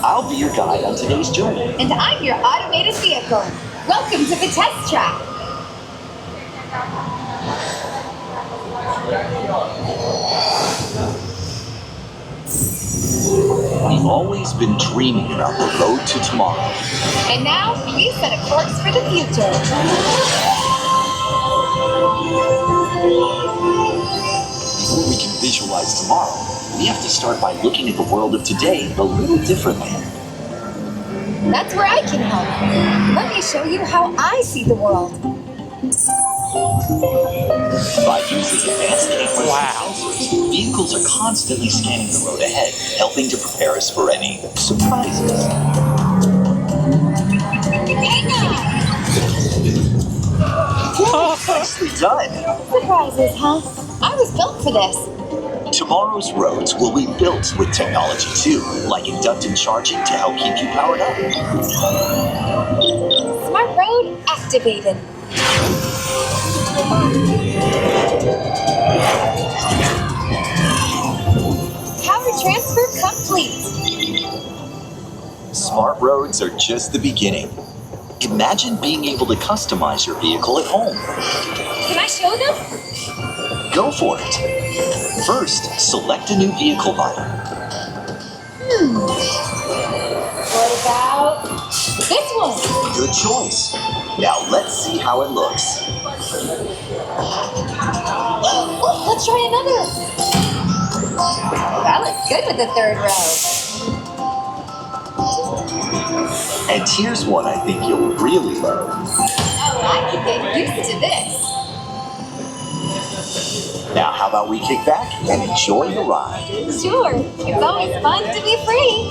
I'll be your guide on today's journey. And I'm your automated vehicle. Welcome to the test track. We've always been dreaming about the road to tomorrow. And now we set a course for the future. Before we can visualize tomorrow, we have to start by looking at the world of today a little differently. That's where I can help. Let me show you how I see the world. By using advanced cameras and sensors, vehicles are constantly scanning the road ahead, helping to prepare us for any surprises. Hang on! Nicely done! Surprises, huh? I was built for this. Tomorrow's roads will be built with technology too, like inductive charging to help keep you powered up. Smart road activated. Power transfer complete. Smart roads are just the beginning. Imagine being able to customize your vehicle at home. Can I show them? Go for it. First, select a new vehicle model. What about this one? Good choice. Now let's see how it looks. Let's try another. That looks good with the third row. And here's one I think you'll really love. Oh, I can get used to this. Now how about we kick back and enjoy the ride? Sure, it's always fun to be free.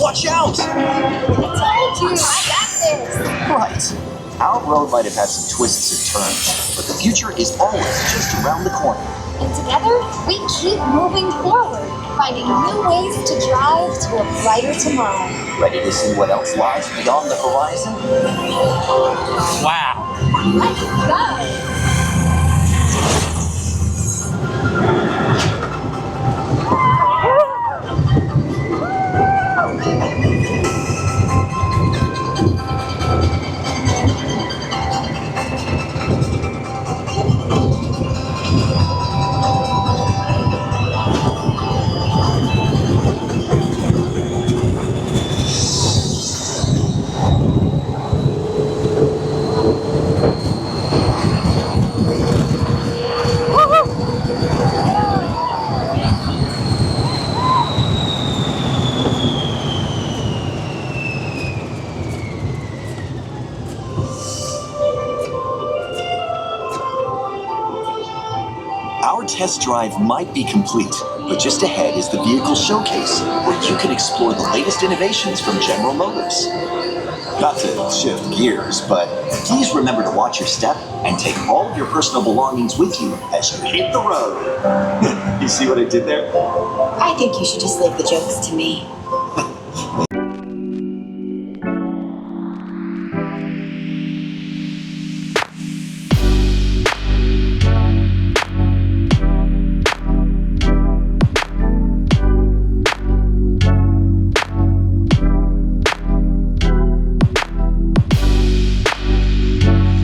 Watch out! I told you, I got this. Right. Our road might have had some twists and turns, but the future is always just around the corner. And together, we keep moving forward, finding new ways to drive to a brighter tomorrow. Ready to see what else lies beyond the horizon? Wow. Let's go. Our test drive might be complete, but just ahead is the vehicle showcase, where you can explore the latest innovations from General Motors. Not to shift gears, but please remember to watch your step and take all of your personal belongings with you as you hit the road. You see what I did there? I think you should just leave the jokes to me.